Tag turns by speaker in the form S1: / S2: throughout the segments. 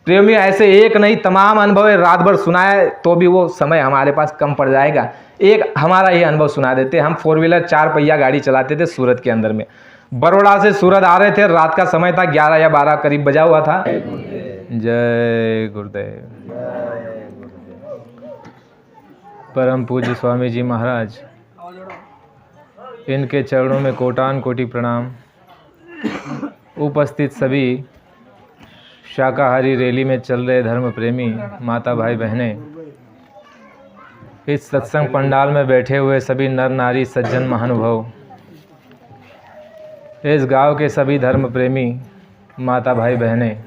S1: प्रेमी ऐसे एक नहीं तमाम अनुभव रात भर सुनाए तो भी वो समय हमारे पास कम पड़ जाएगा। एक हमारा ये अनुभव सुना देते। हम 4 व्हीलर 4 पहिया गाड़ी चलाते थे सूरत के अंदर में। बड़ौदा से सूरत आ रहे थे, रात का समय था, 11 या 12 करीब बजा हुआ था। जय गुरुदेव। परम पूज्य स्वामी जी महाराज, इनके चरणों में कोटान कोटि प्रणाम। उपस्थित सभी शाकाहारी रैली में चल रहे धर्म प्रेमी माता भाई बहनें, इस सत्संग पंडाल में बैठे हुए सभी नर नारी सज्जन महानुभाव, इस गांव के सभी धर्म प्रेमी माता भाई बहनें,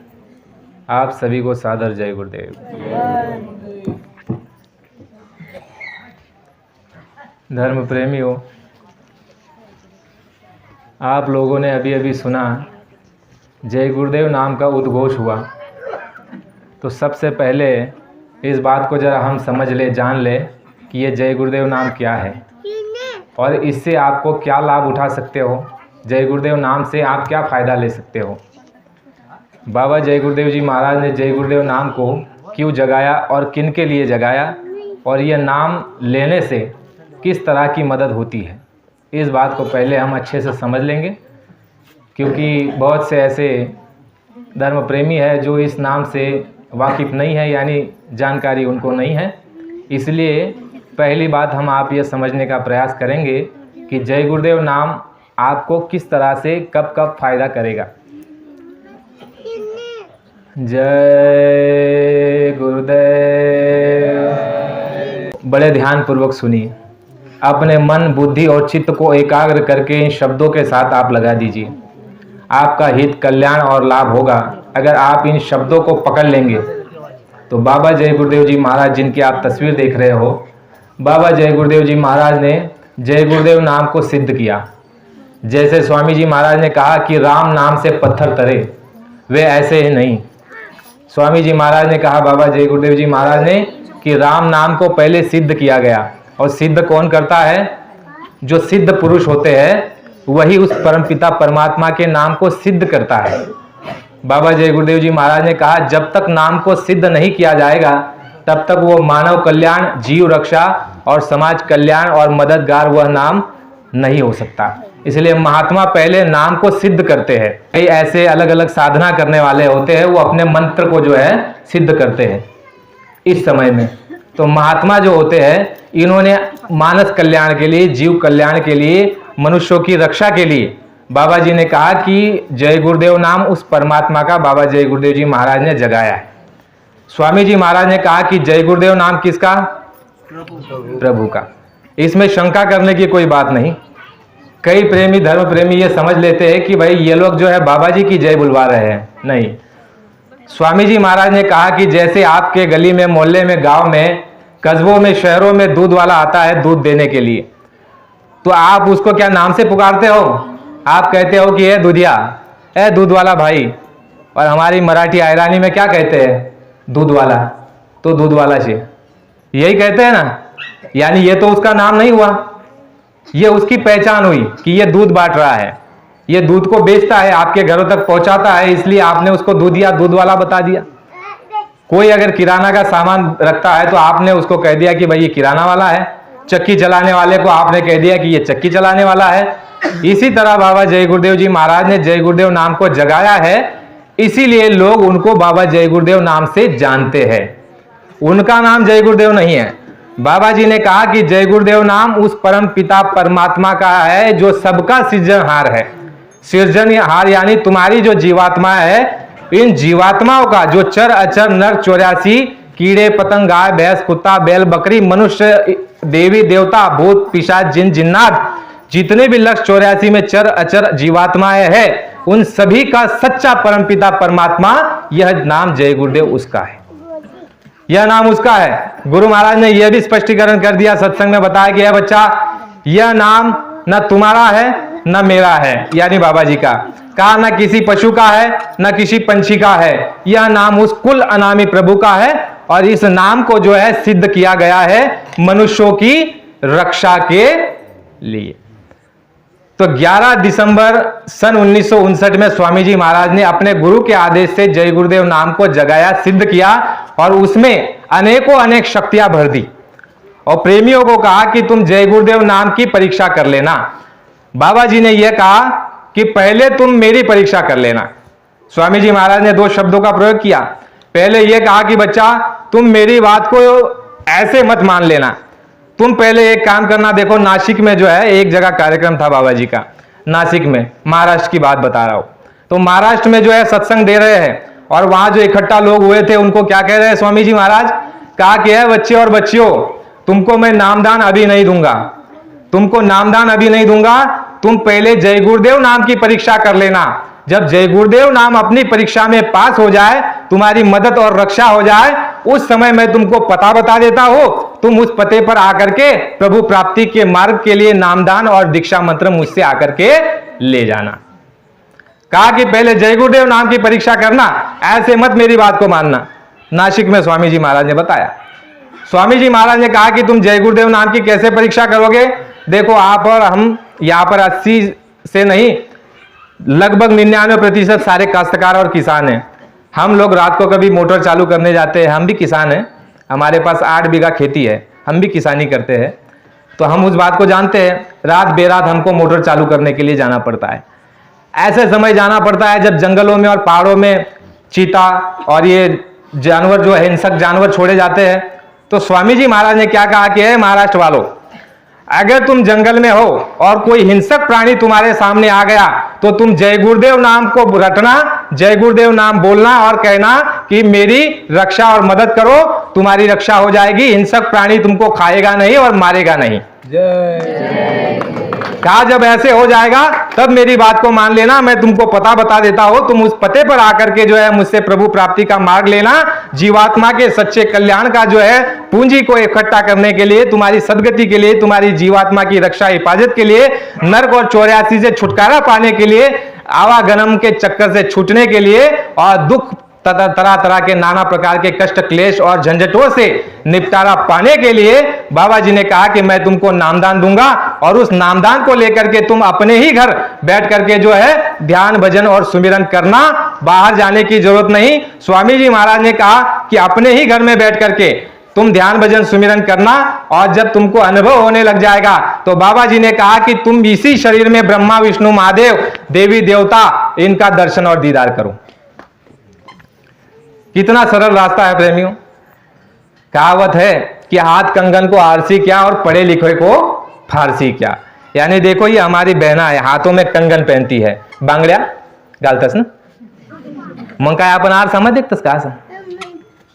S1: आप सभी को सादर जय गुरुदेव। धर्म प्रेमियों, आप लोगों ने अभी अभी सुना जय गुरुदेव नाम का उद्घोष हुआ। तो सबसे पहले इस बात को ज़रा हम समझ ले, जान ले कि ये जय गुरुदेव नाम क्या है और इससे आपको क्या लाभ उठा सकते हो। जय गुरुदेव नाम से आप क्या फ़ायदा ले सकते हो। बाबा जय गुरुदेव जी महाराज ने जय गुरुदेव नाम को क्यों जगाया और किन के लिए जगाया, और यह नाम लेने से किस तरह की मदद होती है, इस बात को पहले हम अच्छे से समझ लेंगे। क्योंकि बहुत से ऐसे धर्म प्रेमी है जो इस नाम से वाकिफ़ नहीं है, यानी जानकारी उनको नहीं है। इसलिए पहली बात हम आप ये समझने का प्रयास करेंगे कि जय गुरुदेव नाम आपको किस तरह से कब कब फ़ायदा करेगा। जय गुरुदेव। बड़े ध्यान पूर्वक सुनिए। अपने मन, बुद्धि और चित्त को एकाग्र करके इन शब्दों के साथ आप लगा दीजिए। आपका हित, कल्याण और लाभ होगा अगर आप इन शब्दों को पकड़ लेंगे। तो बाबा जय गुरुदेव जी महाराज, जिनकी आप तस्वीर देख रहे हो, बाबा जय गुरुदेव जी महाराज ने जय गुरुदेव नाम को सिद्ध किया। जैसे स्वामी जी महाराज ने कहा कि राम नाम से पत्थर तरे, वे ऐसे ही नहीं। स्वामी जी महाराज ने कहा, बाबा जय गुरुदेव जी महाराज ने, कि राम नाम को पहले सिद्ध किया गया। और सिद्ध कौन करता है? जो सिद्ध पुरुष होते हैं वही उस परमपिता परमात्मा के नाम को सिद्ध करता है। बाबा जय गुरुदेव जी महाराज ने कहा, जब तक नाम को सिद्ध नहीं किया जाएगा तब तक वो मानव कल्याण, जीव रक्षा और समाज कल्याण और मददगार वह नाम नहीं हो सकता। इसलिए महात्मा पहले नाम को सिद्ध करते हैं। कई ऐसे अलग अलग साधना करने वाले होते हैं, वो अपने मंत्र को जो है सिद्ध करते हैं इस समय में। तो महात्मा जो होते हैं, इन्होंने मानस कल्याण के लिए, जीव कल्याण के लिए, मनुष्यों की रक्षा के लिए बाबा जी ने कहा कि जय गुरुदेव नाम उस परमात्मा का बाबा जय गुरुदेव जी महाराज ने जगाया है। स्वामी जी महाराज ने कहा कि जय गुरुदेव नाम किसका? प्रभु का। इसमें शंका करने की कोई बात नहीं। कई प्रेमी, धर्म प्रेमी ये समझ लेते हैं कि भाई ये लोग जो है बाबा जी की जय बुलवा रहे हैं। नहीं, स्वामी जी महाराज ने कहा कि जैसे आपके गली में, मोहल्ले में, गांव में, कस्बों में, शहरों में दूध वाला आता है दूध देने के लिए, तो आप उसको क्या नाम से पुकारते हो? आप कहते हो कि ए दूधिया, ए दूध वाला भाई। और हमारी मराठी आयरानी में क्या कहते हैं? दूध वाला। तो दूध वाला से यही कहते हैं ना। यानी ये तो उसका नाम नहीं हुआ, ये उसकी पहचान हुई कि ये दूध बांट रहा है, ये दूध को बेचता है, आपके घरों तक पहुंचाता है, इसलिए आपने उसको दूधिया, दूध वाला बता दिया। कोई अगर किराना का सामान रखता है तो आपने उसको कह दिया कि भाई ये किराना वाला है। चक्की चलाने वाले को आपने कह दिया कि ये चक्की चलाने वाला है। इसी तरह बाबा जय गुरुदेव जी महाराज ने जय गुरुदेव नाम को जगाया है, इसीलिए लोग उनको बाबा जय गुरुदेव नाम से जानते हैं। उनका नाम जय गुरुदेव नहीं है। बाबा जी ने कहा कि जय गुरुदेव नाम उस परम पिता परमात्मा का है जो सबका सृजनहार है। सृजनहार यानी तुम्हारी जो जीवात्मा है, इन जीवात्माओं का जो चर अचर नर 84 कीड़े पतंग, गाय भैंस, कुत्ता बैल बकरी, मनुष्य, देवी देवता, भूत पिशाच, जिन जिन्नात, जितने भी लक्ष्य 84 में चर अचर जीवात्माएं है, उन सभी का सच्चा परमपिता परमात्मा, यह नाम जय गुरुदेव उसका है, यह नाम उसका है। गुरु महाराज ने यह भी स्पष्टीकरण कर दिया, सत्संग में बताया कि बच्चा, यह नाम न तुम्हारा है न मेरा है, यानी बाबा जी का। कहा न किसी पशु का है न किसी पंछी का है, यह नाम उस कुल अनामी प्रभु का है। और इस नाम को जो है सिद्ध किया गया है मनुष्यों की रक्षा के लिए। तो 11 दिसंबर सन 1959 में स्वामी जी महाराज ने अपने गुरु के आदेश से जय गुरुदेव नाम को जगाया, सिद्ध किया और उसमें अनेकों अनेक शक्तियां भर दी और प्रेमियों को कहा कि तुम जय गुरुदेव नाम की परीक्षा कर लेना। बाबा जी ने यह कहा कि पहले तुम मेरी परीक्षा कर लेना। स्वामी जी महाराज ने 2 शब्दों का प्रयोग किया। पहले यह कहा कि बच्चा तुम मेरी बात को ऐसे मत मान लेना, तुम पहले एक काम करना। देखो नासिक में जो है एक जगह कार्यक्रम था बाबा जी का, नासिक में, महाराष्ट्र की बात बता रहा हूं। तो महाराष्ट्र में जो है सत्संग दे रहे हैं और वहां जो इकट्ठा लोग हुए थे उनको क्या कह रहे हैं स्वामी जी महाराज? कहा कि है बच्चे और बच्चियों, तुमको मैं नामदान अभी नहीं दूंगा, तुमको नामदान अभी नहीं दूंगा, तुम पहले जय गुरुदेव नाम की परीक्षा कर लेना। जब जय गुरुदेव नाम अपनी परीक्षा में पास हो जाए, तुम्हारी मदद और रक्षा हो जाए, उस समय मैं तुमको पता बता देता हूं, तुम उस पते पर आकर के प्रभु प्राप्ति के मार्ग के लिए नामदान और दीक्षा मंत्र मुझसे आकर के ले जाना। कहा कि पहले जय गुरुदेव नाम की परीक्षा करना, ऐसे मत मेरी बात को मानना। नासिक में स्वामी जी महाराज ने बताया। स्वामी जी महाराज ने कहा कि तुम जय गुरुदेव नाम की कैसे परीक्षा करोगे? देखो आप और हम यहां पर 80 से नहीं, लगभग 99% सारे काश्तकार और किसान हैं। हम लोग रात को कभी मोटर चालू करने जाते हैं, हम भी किसान हैं, हमारे पास 8 बीघा खेती है, हम भी किसानी करते हैं, तो हम उस बात को जानते हैं। रात बेरात हमको मोटर चालू करने के लिए जाना पड़ता है। ऐसे समय जाना पड़ता है जब जंगलों में और पहाड़ों में चीता और ये जानवर जो है हिंसक जानवर छोड़े जाते हैं। तो स्वामी जी महाराज ने क्या कहा कि है महाराष्ट्र वालों, अगर तुम जंगल में हो और कोई हिंसक प्राणी तुम्हारे सामने आ गया तो तुम जय गुरुदेव नाम को रटना, जय गुरुदेव नाम बोलना और कहना कि मेरी रक्षा और मदद करो, तुम्हारी रक्षा हो जाएगी, हिंसक प्राणी तुमको खाएगा नहीं और मारेगा नहीं। कहा जब ऐसे हो जाएगा तब मेरी बात को मान लेना, मैं तुमको पता बता देता हूं, तुम उस पते पर आकर के जो है मुझसे प्रभु प्राप्ति का मार्ग लेना। जीवात्मा के सच्चे कल्याण का जो है पूंजी को इकट्ठा करने के लिए, तुम्हारी सदगति के लिए, तुम्हारी जीवात्मा की रक्षा हिफाजत के लिए, नर्क और 84 से छुटकारा पाने के लिए, आवागमन के चक्कर से छूटने के लिए और दुख तथा तरह तरह के नाना प्रकार के कष्ट क्लेश और झंझटों से निपटारा पाने के लिए बाबा जी ने कहा कि मैं तुमको नामदान दूंगा और उस नामदान को लेकर के तुम अपने ही घर बैठ करके जो है ध्यान भजन और सुमिरन करना, बाहर जाने की जरूरत नहीं। स्वामी जी महाराज ने कहा कि अपने ही घर में बैठ करके तुम ध्यान भजन सुमिरन करना और जब तुमको अनुभव होने लग जाएगा तो बाबा जी ने कहा कि तुम इसी शरीर में ब्रह्मा विष्णु महादेव देवी देवता इनका दर्शन और दीदार करो। कितना सरल रास्ता है प्रेमियों। कहावत है कि हाथ कंगन को आरसी क्या और पढ़े लिखे को फारसी क्या। यानी देखो ये हमारी बहना है, हाथों में कंगन पहनती है, बांगड्या घालतस ना, मग काय आपण आर समज देखतस का असं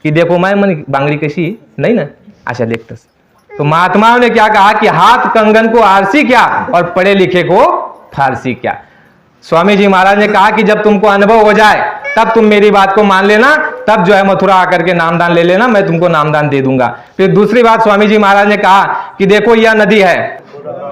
S1: कि देखो मैं मन बांगड़ी कशी नहीं ना, आशा देखतस। तो महात्माओं ने क्या कहा कि हाथ कंगन को आरसी क्या और पढ़े लिखे को फारसी क्या। स्वामी जी महाराज ने कहा कि जब तुमको अनुभव हो जाए तब तुम मेरी बात को मान लेना, तब जो है मथुरा आकर के नामदान ले लेना, मैं तुमको नामदान दे दूंगा। फिर दूसरी बात स्वामी जी महाराज ने कहा कि देखो यह नदी है,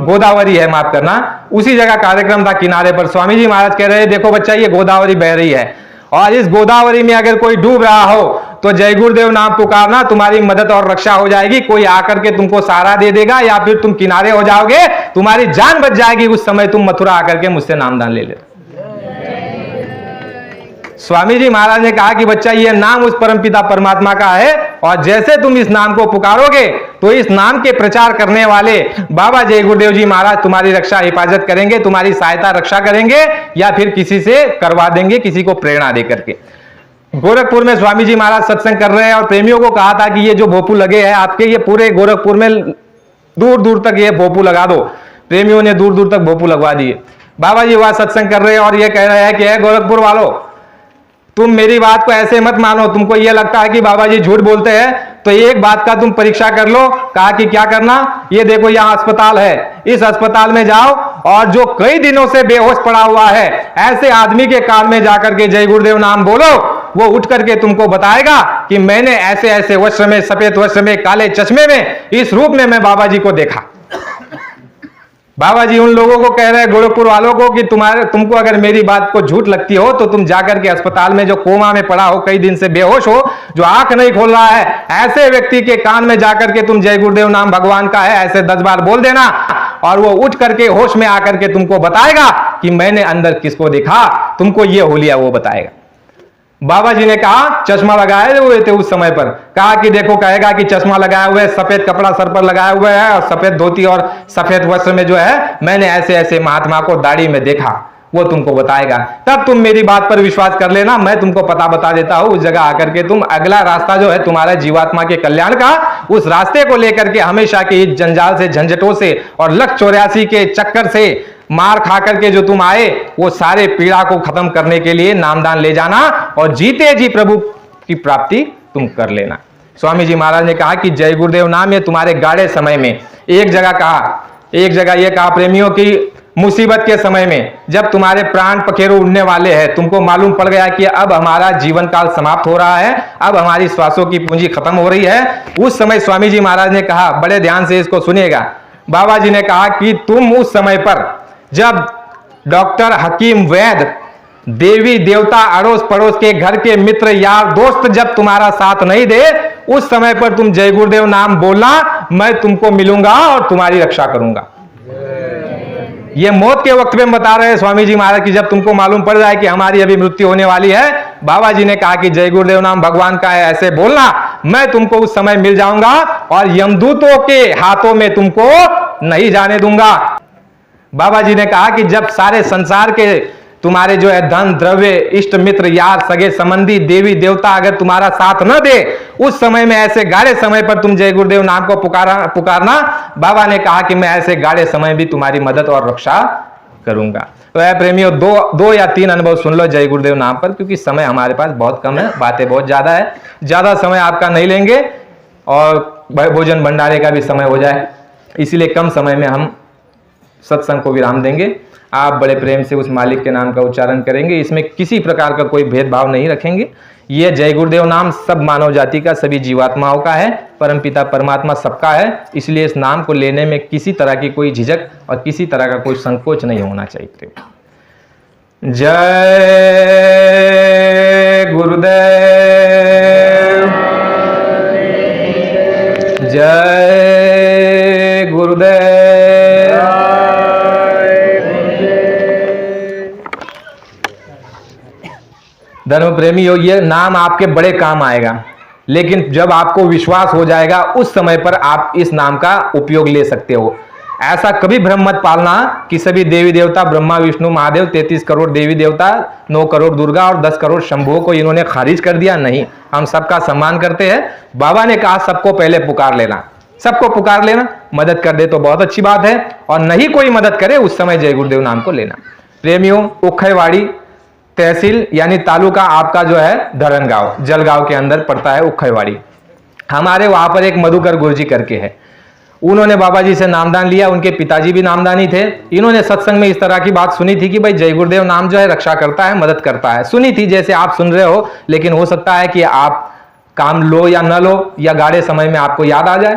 S1: गोदावरी है, माफ करना, उसी जगह कार्यक्रम था किनारे पर। स्वामी जी महाराज कह रहे हैं देखो बच्चा ये गोदावरी बह रही है और इस गोदावरी में अगर कोई डूब रहा हो तो जय गुरुदेव नाम पुकारना, तुम्हारी मदद और रक्षा हो जाएगी, कोई आकर के तुमको सहारा दे देगा या फिर तुम किनारे हो जाओगे, तुम्हारी जान बच जाएगी। उस समय तुम मथुरा आकर के मुझसे नामदान ले लेना। स्वामी जी महाराज ने कहा कि बच्चा ये नाम उस परमपिता परमात्मा का है और जैसे तुम इस नाम को पुकारोगे तो इस नाम के प्रचार करने वाले बाबा जय गुरुदेव जी महाराज तुम्हारी रक्षा हिफाजत करेंगे, तुम्हारी सहायता रक्षा करेंगे या फिर किसी से करवा देंगे, किसी को प्रेरणा दे करके। गोरखपुर में स्वामी जी महाराज सत्संग कर रहे हैं और प्रेमियों को कहा था कि ये जो भोपू लगे हैं आपके, ये पूरे गोरखपुर में दूर दूर तक ये भोपू लगा दो। प्रेमियों ने दूर दूर तक भोपू लगवा दिए। बाबा जी वहां सत्संग कर रहे हैं और ये कह रहे हैं कि गोरखपुर वालों तुम मेरी बात को ऐसे मत मानो, तुमको यह लगता है कि बाबा जी झूठ बोलते हैं तो एक बात का तुम परीक्षा कर लो। कहा कि क्या करना, ये देखो यहाँ अस्पताल है, इस अस्पताल में जाओ और जो कई दिनों से बेहोश पड़ा हुआ है ऐसे आदमी के कान में जाकर के जय गुरुदेव नाम बोलो, वो उठ करके तुमको बताएगा कि मैंने ऐसे ऐसे वस्त्र में, सफेद वस्त्र में, काले चश्मे में, इस रूप में मैं बाबा जी को देखा। बाबा जी उन लोगों को कह रहे हैं गोरखपुर वालों को कि तुमको अगर मेरी बात को झूठ लगती हो तो तुम जाकर के अस्पताल में जो कोमा में पड़ा हो, कई दिन से बेहोश हो, जो आंख नहीं खोल रहा है, ऐसे व्यक्ति के कान में जाकर के तुम जय गुरुदेव नाम भगवान का है ऐसे 10 बार बोल देना। और वो उठ करके होश में आकर के तुमको बताएगा कि मैंने अंदर किसको देखा, तुमको ये होलिया वो बताएगा। बाबा जी ने कहा चश्मा लगाए हुए थे उस समय पर, कहा कि देखो, कहेगा कि चश्मा लगाया हुआ है, सफेद कपड़ा सर पर लगाया हुआ है और सफेद धोती और सफेद वस्त्र में जो है मैंने ऐसे ऐसे महात्मा को दाढ़ी में देखा, वो तुमको बताएगा। तब तुम मेरी बात पर विश्वास कर लेना, मैं तुमको पता बता देता हूं। उस जगह आकर के तुम अगला रास्ता जो है तुम्हारा जीवात्मा के कल्याण का, उस रास्ते को लेकर के हमेशा के इस जंजाल से, झंझटों से और लक्ष्य 84 के चक्कर से मार खा करके जो तुम आए, वो सारे पीड़ा को खत्म करने के लिए नामदान ले जाना और जीते जी प्रभु की प्राप्ति तुम कर लेना। स्वामी जी महाराज ने कहा कि जय गुरुदेव नाम ये तुम्हारे गाढ़े समय में, एक जगह ये कहा प्रेमियों की मुसीबत के समय में, जब तुम्हारे प्राण पखेरु उड़ने वाले हैं, तुमको मालूम पड़ गया कि अब हमारा जीवन काल समाप्त हो रहा है, अब हमारी श्वासों की पूंजी खत्म हो रही है, उस समय स्वामी जी महाराज ने कहा, बड़े ध्यान से इसको सुनिएगा, बाबा जी ने कहा कि तुम उस समय पर जब डॉक्टर हकीम वैद्य, देवी देवता, अड़ोस पड़ोस के घर के मित्र यार दोस्त जब तुम्हारा साथ नहीं दे, उस समय पर तुम जय गुरुदेव नाम बोलना, मैं तुमको मिलूंगा और तुम्हारी रक्षा करूंगा। ये मौत के वक्त में बता रहे हैं स्वामी जी महाराज की, जब तुमको मालूम पड़ जाए कि हमारी अभी मृत्यु होने वाली है, बाबा जी ने कहा कि जय गुरुदेव नाम भगवान का है, ऐसे बोलना, मैं तुमको उस समय मिल जाऊंगा और यमदूतों के हाथों में तुमको नहीं जाने दूंगा। बाबा जी ने कहा कि जब सारे संसार के तुम्हारे जो है धन द्रव्य, इष्ट मित्र, यार, सगे संबंधी, देवी देवता अगर तुम्हारा साथ न दे, उस समय में, ऐसे गाढ़े समय पर तुम जय गुरुदेव नाम को पुकारना। बाबा ने कहा कि मैं ऐसे गाढ़े समय भी तुम्हारी मदद और रक्षा करूंगा। तो है प्रेमियों, दो या तीन अनुभव सुन लो जय गुरुदेव नाम पर, क्योंकि समय हमारे पास बहुत कम है, बातें बहुत ज्यादा है, ज्यादा समय आपका नहीं लेंगे और भोजन भंडारे का भी समय हो जाए, इसीलिए कम समय में हम सत्संग को विराम देंगे। आप बड़े प्रेम से उस मालिक के नाम का उच्चारण करेंगे, इसमें किसी प्रकार का कोई भेदभाव नहीं रखेंगे। यह जय गुरुदेव नाम सब मानव जाति का, सभी जीवात्माओं का है, परमपिता परमात्मा सबका है, इसलिए इस नाम को लेने में किसी तरह की कोई झिझक और किसी तरह का कोई संकोच नहीं होना चाहिए। जय गुरुदेव, जय गुरुदेव। धर्म प्रेमियों, ये नाम आपके बड़े काम आएगा, लेकिन जब आपको विश्वास हो जाएगा उस समय पर आप इस नाम का उपयोग ले सकते हो। ऐसा कभी भ्रम मत पालना कि सभी देवी देवता, ब्रह्मा विष्णु महादेव, 33 करोड़ देवी देवता, 9 करोड़ दुर्गा और 10 करोड़ शंभुओं को इन्होंने खारिज कर दिया। नहीं, हम सबका सम्मान करते हैं। बाबा ने कहा सबको पहले पुकार लेना, सबको पुकार लेना, मदद कर दे तो बहुत अच्छी बात है, और नहीं कोई मदद करे उस समय जय गुरुदेव नाम को लेना। प्रेमियों, उखैवाड़ी तहसील यानी तालुका आपका जो है धरनगांव, जलगांव के अंदर पड़ता है उखैवाड़ी। हमारे वहां पर एक मधुकर गुरुजी करके है, उन्होंने बाबा जी से नामदान लिया, उनके पिताजी भी नामदानी थे। इन्होंने सत्संग में इस तरह की बात सुनी थी कि भाई जय गुरुदेव नाम जो है रक्षा करता है, मदद करता है, सुनी थी जैसे आप सुन रहे हो, लेकिन हो सकता है कि आप काम लो या न लो या गाढ़े समय में आपको याद आ जाए।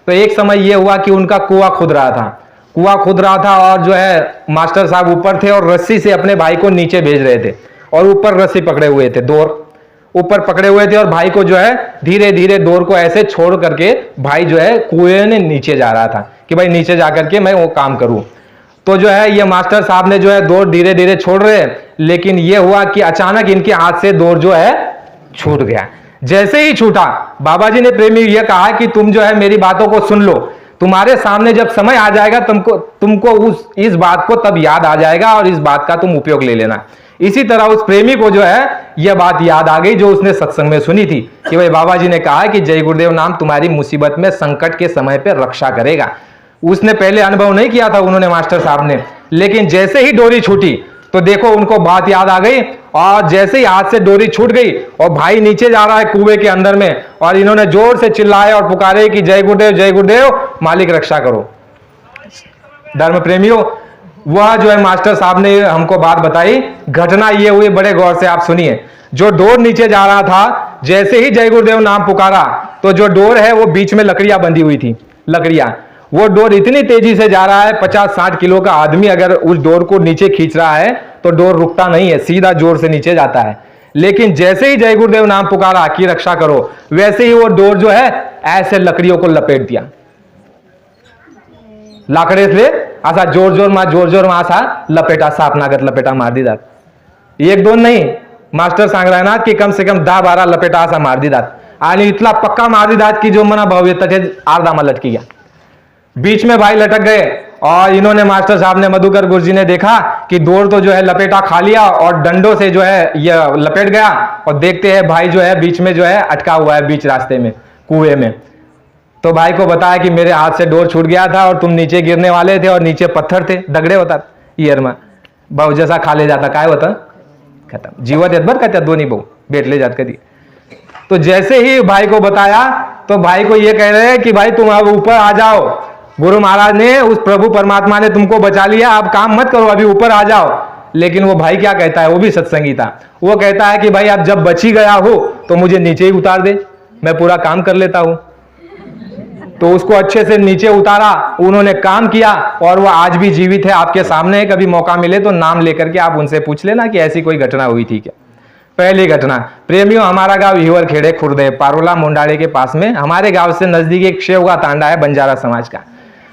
S1: तो एक समय यह हुआ कि उनका कुआं खुद रहा था और जो है मास्टर साहब ऊपर थे और रस्सी से अपने भाई को नीचे भेज रहे थे और ऊपर रस्सी पकड़े हुए थे, डोर ऊपर पकड़े हुए थे और भाई को जो है धीरे धीरे डोर को ऐसे छोड़ करके भाई जो है कुएं ने नीचे जा रहा था कि भाई नीचे जाकर के मैं वो काम करूं। तो जो है ये मास्टर साहब ने जो है डोर धीरे धीरे छोड़ रहे, लेकिन ये हुआ कि अचानक इनके हाथ से डोर जो है छूट गया। जैसे ही छूटा, बाबा जी ने प्रेमी ये कहा कि तुम जो है मेरी बातों को सुन लो, तुम्हारे सामने जब समय आ जाएगा तुमको इस बात को तब याद आ जाएगा और इस बात का तुम उपयोग ले लेना। इसी तरह उस प्रेमी को जो है यह बात याद आ गई जो उसने सत्संग में सुनी थी कि भाई बाबा जी ने कहा कि जय गुरुदेव नाम तुम्हारी मुसीबत में, संकट के समय पे रक्षा करेगा। उसने पहले अनुभव नहीं किया था उन्होंने, मास्टर साहब ने, लेकिन जैसे ही डोरी छूटी तो देखो उनको बात याद आ गई और जैसे ही हाथ से डोरी छूट गई और भाई नीचे जा रहा है कुएं के अंदर में और इन्होंने जोर से चिल्लाए और पुकारे कि जय गुरुदेव, मालिक रक्षा करो। धर्म प्रेमियों, वह जो है मास्टर साहब ने हमको बात बताई, घटना ये हुई, बड़े गौर से आप सुनिए। जो डोर नीचे जा रहा था, जैसे ही जय गुरुदेव नाम पुकारा तो जो डोर है वो बीच में लकड़ियां बंधी हुई थी, लकड़ियां, वो डोर इतनी तेजी से जा रहा है, 50-60 किलो का आदमी अगर उस डोर को नीचे खींच रहा है तो डोर रुकता नहीं है, सीधा जोर से नीचे जाता है। लेकिन जैसे ही जय गुरुदेव नाम पुकारा कि रक्षा करो, वैसे ही वो डोर जो है ऐसे लकड़ियों को लपेट दिया, लाकड़े से असा जोर जोर में असा लपेटा सापनागत लपेटा मार दी जात. एक दोन नहीं, मास्टर सांग रहा है ना कि कम से कम 10-12 लपेटा असा मार दी जात. आणि इतना पक्का मार दी जात कि जो मना भव्य तक आर्धा में लटकी गया. बीच में भाई लटक गए और इन्होंने मास्टर साहब ने मधुकर गुरुजी ने देखा कि दौड़ तो जो है लपेटा खा लिया और डंडों से जो है यह लपेट गया और देखते हैं भाई जो है बीच में जो है अटका हुआ है बीच रास्ते में कुएं में. तो भाई को बताया कि मेरे हाथ से डोर छूट गया था और तुम नीचे गिरने वाले थे और नीचे पत्थर थे, दगड़े होता ईयर में भाऊ जैसा खा ले जाता, काय होता खत्म जीवत येत बर का त्या दोन्ही भाऊ भेटले जात कधी. तो जैसे ही भाई को बताया तो भाई को ये कह रहे हैं कि भाई तुम अब ऊपर आ जाओ, गुरु महाराज ने उस प्रभु परमात्मा ने तुमको बचा लिया, अब काम मत करो, अभी ऊपर आ जाओ. लेकिन वो भाई क्या कहता है, वो भी सत्संगी था, वो कहता है कि भाई अब जब बच ही गया हो तो मुझे नीचे ही उतार दे, मैं पूरा काम कर लेता हूं. तो उसको अच्छे से नीचे उतारा, उन्होंने काम किया और वो आज भी जीवित है आपके सामने. कभी मौका मिले तो नाम लेकर के आप उनसे पूछ लेना कि ऐसी कोई घटना हुई थी क्या. पहली घटना, प्रेमियों, हमारा गांव हिवर खेड़े खुर्द है, पारोला मुंडाड़े के पास में. हमारे गांव से नजदीक एक शेवगा तांडा है बंजारा समाज का.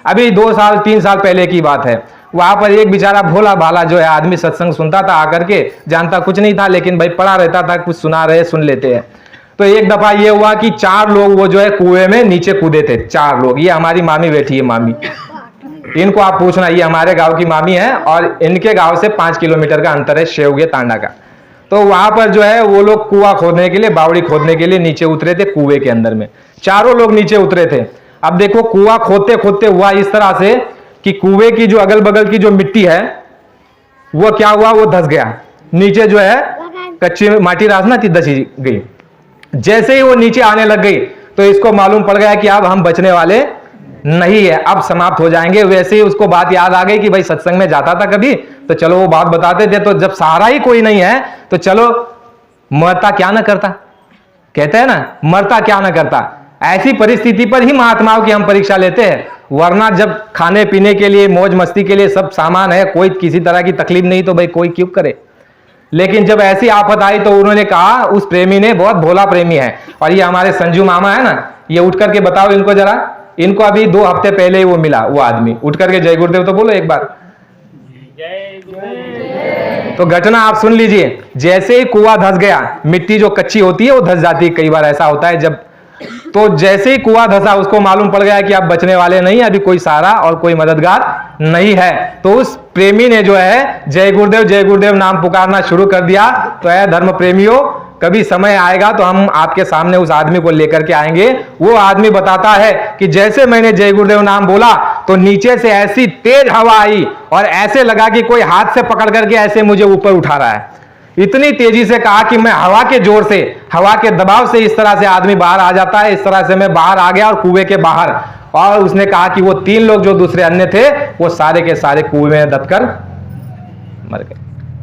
S1: अभी 2-3 साल पहले की बात है. वहां पर एक बेचारा भोला भाला जो है आदमी सत्संग सुनता था आकर के, जानता कुछ नहीं था लेकिन भाई पड़ा रहता था, कुछ सुना रहे सुन लेते हैं. तो एक दफा ये हुआ कि 4 लोग वो जो है कुएं में नीचे कूदे थे. 4 लोग, ये हमारी मामी बैठी है, मामी, इनको आप पूछना, ये हमारे गांव की मामी है और इनके गांव से 5 किलोमीटर का अंतर है शेवगे तांडा का. तो वहां पर जो है वो लोग कुआं खोदने के लिए, बावड़ी खोदने के लिए नीचे उतरे थे कुएं के अंदर में. 4 लोग नीचे उतरे थे. अब देखो कुआं खोदते खोदते हुआ इस तरह से कि कुएं की जो अगल बगल की जो मिट्टी है वो क्या हुआ, वो धंस गया नीचे, जो है कच्ची माटी रासना थी धसी गई. जैसे ही वो नीचे आने लग गई तो इसको मालूम पड़ गया कि अब हम बचने वाले नहीं है, अब समाप्त हो जाएंगे. वैसे ही उसको बात याद आ गई कि भाई सत्संग में जाता था कभी, तो चलो वो बात बताते थे. तो जब सहारा ही कोई नहीं है तो चलो मरता क्या ना करता, कहते हैं ना मरता क्या ना करता. ऐसी परिस्थिति पर ही महात्माओं की हम परीक्षा लेते हैं, वरना जब खाने पीने के लिए मौज मस्ती के लिए सब सामान है, कोई किसी तरह की तकलीफ नहीं, तो भाई कोई क्यों करे. लेकिन जब ऐसी आफत आई तो उन्होंने कहा, उस प्रेमी ने, बहुत भोला प्रेमी है और ये हमारे संजू मामा है ना, ये उठ करके बताओ इनको जरा, इनको अभी 2 हफ्ते पहले ही वो मिला, वो आदमी उठ करके जय गुरुदेव तो बोलो एक बार. तो घटना आप सुन लीजिए. जैसे ही कुआं धंस गया, मिट्टी जो कच्ची होती है वो धंस जाती है, कई बार ऐसा होता है जब, तो जैसे ही कुआं धंसा उसको मालूम पड़ गया कि आप बचने वाले नहीं, अभी कोई सहारा और कोई मददगार नहीं है. तो उस प्रेमी ने जो है जय गुरुदेव नाम पुकारना शुरू कर दिया. तो है धर्म प्रेमियों, कभी समय आएगा तो हम आपके सामने उस आदमी को लेकर के आएंगे. वो आदमी बताता है कि जैसे मैंने जय गुरुदेव नाम बोला तो नीचे से ऐसी तेज हवा आई और ऐसे लगा कि कोई हाथ से पकड़ करके ऐसे मुझे ऊपर उठा रहा है. इतनी तेजी से कहा कि मैं हवा के जोर से, हवा के दबाव से इस तरह से आदमी बाहर आ जाता है. इस तरह से मैं बाहर आ गया और कुएं के बाहर. और उसने कहा कि वो 3 लोग जो दूसरे अन्य थे वो सारे के सारे कुएं में दबकर मर गए.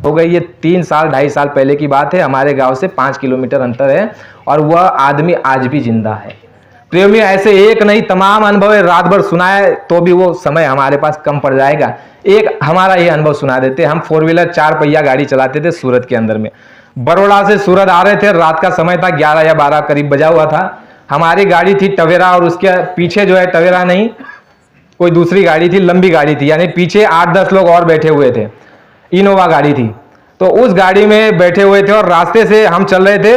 S1: हो गई ये 3 साल 2.5 साल पहले की बात है. हमारे गांव से 5 किलोमीटर अंतर है और वह आदमी आज भी जिंदा है. प्रेमी, ऐसे एक नहीं तमाम अनुभव है, रात भर सुनाए तो भी वो समय हमारे पास कम पड़ जाएगा. एक हमारा ये अनुभव सुना देते. हम 4 व्हीलर 4 पहिया गाड़ी चलाते थे सूरत के अंदर में. बड़ौदा से सूरत आ रहे थे, रात का समय था, 11 या 12 करीब बजा हुआ था. हमारी गाड़ी थी टवेरा और उसके पीछे जो है टवेरा नहीं, कोई दूसरी गाड़ी थी, लंबी गाड़ी थी, यानी पीछे 8-10 लोग और बैठे हुए थे. इनोवा गाड़ी थी. तो उस गाड़ी में बैठे हुए थे और रास्ते से हम चल रहे थे,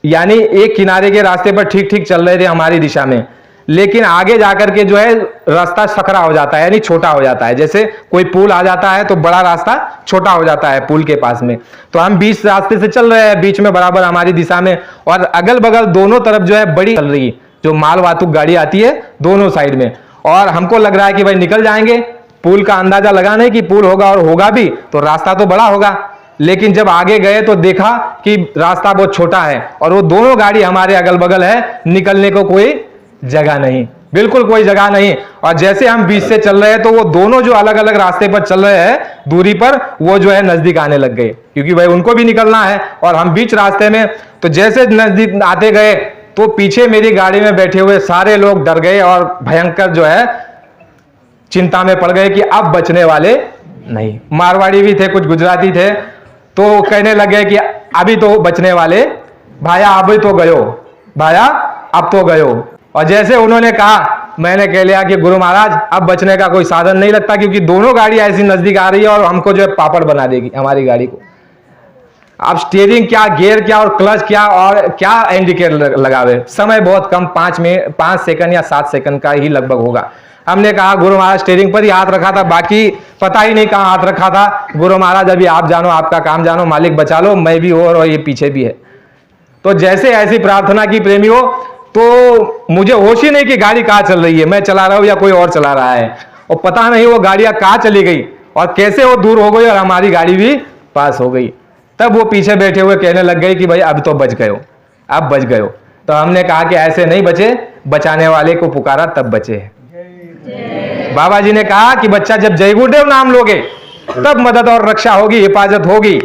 S1: यानी एक किनारे के रास्ते पर ठीक ठीक चल रहे थे हमारी दिशा में. लेकिन आगे जाकर के जो है रास्ता सकरा हो जाता है, यानी छोटा हो जाता है. जैसे कोई पुल आ जाता है तो बड़ा रास्ता छोटा हो जाता है पुल के पास में. तो हम बीच रास्ते से चल रहे हैं, बीच में बराबर हमारी दिशा में, और अगल बगल दोनों तरफ जो है बड़ी चल रही जो माल वाहतुक गाड़ी आती है दोनों साइड में. और हमको लग रहा है कि भाई निकल जाएंगे. पुल का अंदाजा लगा नहीं कि पुल होगा, और होगा भी तो रास्ता तो बड़ा होगा. लेकिन जब आगे गए तो देखा कि रास्ता बहुत छोटा है और वो दोनों गाड़ी हमारे अगल बगल है, निकलने को कोई जगह नहीं, बिल्कुल कोई जगह नहीं. और जैसे हम बीच से चल रहे हैं तो वो दोनों जो अलग अलग रास्ते पर चल रहे हैं दूरी पर, वो जो है नजदीक आने लग गए, क्योंकि भाई उनको भी निकलना है और हम बीच रास्ते में. तो जैसे नजदीक आते गए तो पीछे मेरी गाड़ी में बैठे हुए सारे लोग डर गए और भयंकर जो है चिंता में पड़ गए कि अब बचने वाले नहीं. मारवाड़ी भी थे, कुछ गुजराती थे, तो कहने लगे कि अभी तो बचने वाले, भाया अभी तो गयो, भाया अब तो गयो. और जैसे उन्होंने कहा मैंने कह लिया कि गुरु महाराज अब बचने का कोई साधन नहीं लगता, क्योंकि दोनों गाड़ी ऐसी नजदीक आ रही है और हमको जो है पापड़ बना देगी हमारी गाड़ी को। अब स्टीयरिंग क्या, गियर क्या और क्लच क्या और क्या इंडिकेटर लगावे, समय बहुत कम, 5 सेकंड या 7 सेकंड का ही लगभग होगा। हमने कहा गुरु महाराज स्टीयरिंग पर ही हाथ रखा था, बाकी पता ही नहीं कहां हाथ रखा था। गुरु महाराज अभी आप जानो, आपका काम जानो, मालिक बचा लो, मैं भी हूं और ये पीछे भी है। तो जैसे ऐसी प्रार्थना की प्रेमियों, तो मुझे होश ही नहीं कि गाड़ी कहां चल रही है, मैं चला रहा हूं या कोई और चला रहा है, और पता नहीं वो गाड़ियां कहां चली गई और कैसे वो दूर हो गई और हमारी गाड़ी भी पास हो गई। तब वो पीछे बैठे हुए कहने लग गए कि भाई अब तो बच गए हो, अब बच गए हो। तो हमने कहा कि ऐसे नहीं बचे, बचाने वाले को पुकारा तब बचे। बाबा जी ने कहा कि बच्चा जब जय गुरुदेव नाम लोगे तब मदद और रक्षा होगी, हिफाजत होगी।